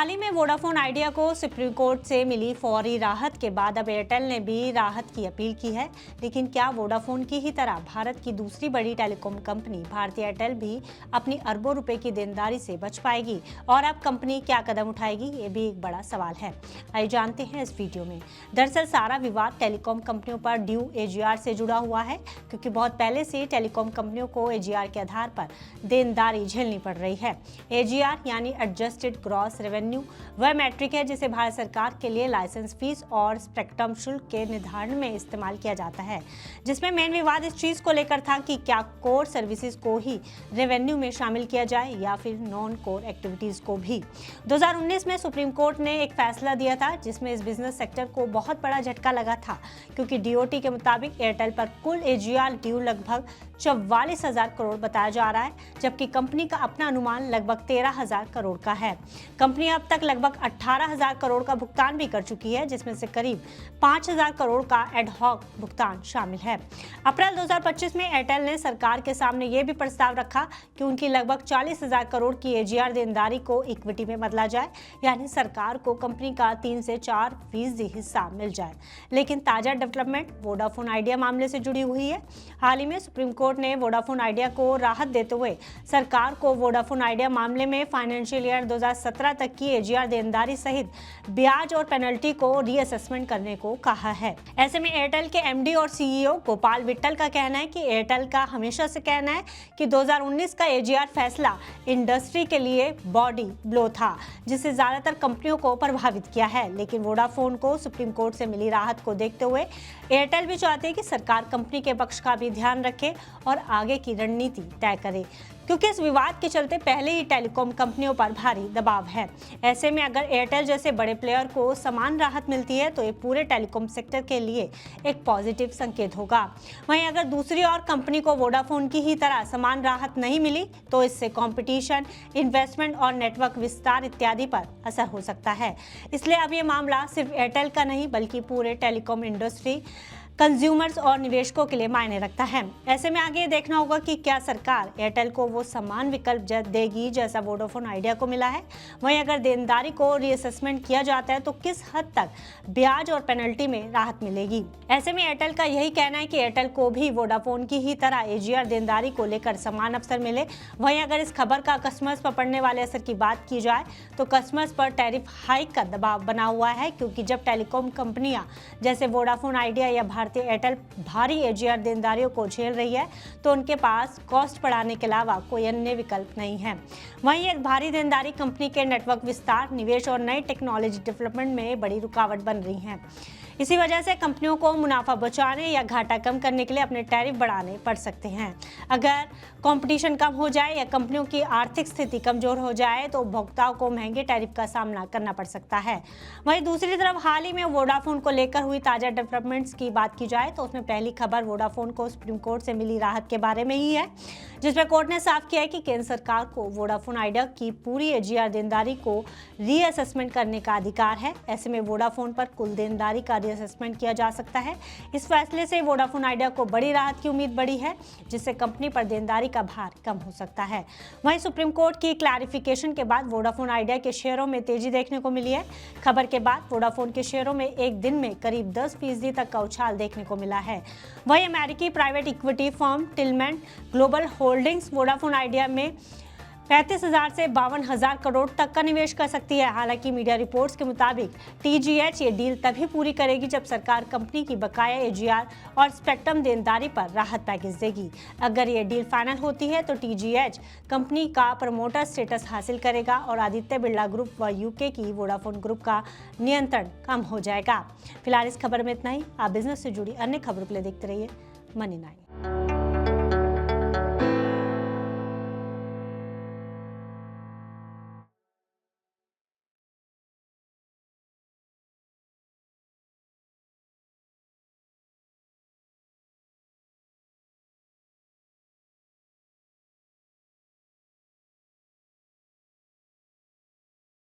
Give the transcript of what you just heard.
हाल ही में Vodafone idea को supreme court से मिली फौरी राहत के बाद अब एयरटेल ने भी राहत की अपील की है। लेकिन क्या वोडाफोन की ही तरह भारत की दूसरी बड़ी टेलीकॉम कंपनी भारती एयरटेल भी अपनी अरबों रुपए की देनदारी से बच पाएगी और अब कंपनी क्या कदम उठाएगी, ये भी एक बड़ा सवाल है। आइए जानते हैं इस वीडियो में। दरअसल सारा विवाद टेलीकॉम कंपनियों पर ड्यू एजीआर से जुड़ा हुआ है, क्योंकि बहुत पहले से टेलीकॉम कंपनियों को एजीआर के आधार पर देनदारी झेलनी पड़ रही है। एजीआर यानी एडजस्टेड ग्रॉस रेवेन्यू वह मैट्रिक है जिसे भारत सरकार के लिए लाइसेंस फीस और स्पेक्ट्रम शुल्क के निर्धारण में इस्तेमाल किया जाता है, जिसमें मेन विवाद इस चीज को लेकर था कि क्या कोर सर्विसेज को ही रेवेन्यू में शामिल किया जाए या फिर नॉन कोर एक्टिविटीज को भी। 2019 में सुप्रीम कोर्ट ने एक फैसला दिया था जिसमें इस बिजनेस सेक्टर को बहुत बड़ा झटका लगा था, क्योंकि डीओटी के मुताबिक एयरटेल पर कुल एजीआर ड्यू लगभग 44,000 करोड़ बताया जा रहा है, जबकि कंपनी का अपना अनुमान लगभग 13,000 करोड़ का है। कंपनी अब तक लगभग 18,000 करोड़ का भुगतान भी कर चुकी है, जिसमें से करीब 5,000 करोड़ का एडहॉक भुगतान शामिल है। अप्रैल 2025 में एयरटेल ने सरकार के सामने यह भी प्रस्ताव रखा कि उनकी लगभग 40,000 करोड़ की एजीआर देनदारी को इक्विटी में बदला जाए, यानी सरकार को कंपनी का 3 से 4% हिस्सा मिल जाए। लेकिन ताजा डेवलपमेंट वोडाफोन आइडिया मामले से जुड़ी हुई है। हाल ही में सुप्रीम कोर्ट ने वोडाफोन आइडिया को राहत देते हुए सरकार को वोडाफोन आइडिया मामले में फाइनेंशियल ईयर 2017 तक की एजीआर देनदारी सहित ब्याज और पेनल्टी को रीअसेसमेंट करने को कहा है। ऐसे में एयरटेल के एमडी और सीईओ गोपाल विट्ठल का कहना है कि एयरटेल का हमेशा से कहना है कि 2019 का एजीआर फैसला इंडस्ट्री के लिए बॉडी ब्लो था, जिससे ज्यादातर कंपनियों को प्रभावित किया है। लेकिन वोडाफोन को सुप्रीम कोर्ट से मिली राहत को देखते हुए एयरटेल भी चाहते हैं कि सरकार कंपनी के पक्ष का भी ध्यान रखे और आगे की रणनीति तय करे, क्योंकि इस विवाद के चलते पहले ही टेलीकॉम कंपनियों पर भारी दबाव है। ऐसे में अगर एयरटेल जैसे बड़े प्लेयर को समान राहत मिलती है तो ये पूरे टेलीकॉम सेक्टर के लिए एक पॉजिटिव संकेत होगा। वहीं अगर दूसरी और कंपनी को वोडाफोन की ही तरह समान राहत नहीं मिली तो इससे कंपटीशन, इन्वेस्टमेंट और नेटवर्क विस्तार इत्यादि पर असर हो सकता है। इसलिए अब ये मामला सिर्फ एयरटेल का नहीं बल्कि पूरे टेलीकॉम इंडस्ट्री, कंज्यूमर्स और निवेशकों के लिए मायने रखता है। ऐसे में आगे देखना होगा कि क्या सरकार एयरटेल को वो समान विकल्प देगी जैसा वोडाफोन आइडिया को मिला है। वहीं अगर देनदारी को रीअसेसमेंट किया जाता है तो किस हद तक ब्याज और पेनल्टी में राहत मिलेगी। ऐसे में एयरटेल का यही कहना है कि एयरटेल को भी वोडाफोन की ही तरह एजीआर देनदारी को लेकर समान अवसर मिले। वहीं अगर इस खबर का कस्टमर्स पर पड़ने वाले असर की बात की जाए तो कस्टमर्स पर टैरिफ हाइक का दबाव बना हुआ है, क्योंकि जब टेलीकॉम कंपनियां जैसे वोडाफोन आइडिया या भारतीय एयरटेल भारी एजीआर देनदारियों को झेल रही है तो उनके पास कॉस्ट बढ़ाने के अलावा कोई अन्य विकल्प नहीं है। वहीं एक भारी देनदारी कंपनी के नेटवर्क विस्तार, निवेश और नई टेक्नोलॉजी डेवलपमेंट में बड़ी रुकावट बन रही है। इसी वजह से कंपनियों को मुनाफा बचाने या घाटा कम करने के लिए अपने टैरिफ बढ़ाने पड़ सकते हैं। अगर कंपटीशन कम हो जाए या कंपनियों की आर्थिक स्थिति कमजोर हो जाए तो उपभोक्ताओं को महंगे टैरिफ का सामना करना पड़ सकता है। वहीं दूसरी तरफ हाल ही में वोडाफोन को लेकर हुई ताजा डेवलपमेंट्स की बात की जाए तो उसमें पहली खबर वोडाफोन को सुप्रीम कोर्ट से मिली राहत के बारे में ही है, जिसमें कोर्ट ने साफ किया है कि केंद्र सरकार को वोडाफोन आइडिया की पूरी एजीआर देनदारी को रीअसेसमेंट करने का अधिकार है। ऐसे में वोडाफोन पर कुल देनदारी का रीअसेसमेंट किया जा सकता है। इस फैसले से वोडाफोन आइडिया को बड़ी राहत की उम्मीद बढ़ी है, जिससे कंपनी पर देनदारी का भार कम हो सकता है। वहीं सुप्रीम कोर्ट की क्लैरिफिकेशन के बाद वोडाफोन आइडिया के शेयरों में तेजी देखने को मिली है। खबर के बाद वोडाफोन के शेयरों में एक दिन में करीब 10% तक का उछाल देखने को मिला है। वहीं अमेरिकी private equity firm Tillman global holdings Vodafone Idea में 35,000 से 52,000 करोड़ तक का निवेश कर सकती है। हालांकि मीडिया रिपोर्ट्स के मुताबिक टीजीएच ये डील तभी पूरी करेगी जब सरकार कंपनी की बकाया एजीआर और स्पेक्ट्रम देनदारी पर राहत पैकेज देगी। अगर ये डील फाइनल होती है तो टीजीएच कंपनी का प्रमोटर स्टेटस हासिल करेगा और आदित्य बिरला ग्रुप व यूके की वोडाफोन ग्रुप का नियंत्रण कम हो जाएगा। फिलहाल इस खबर में इतना ही। आप बिजनेस से जुड़ी अन्य खबरों के लिए देखते रहिए मनी 9।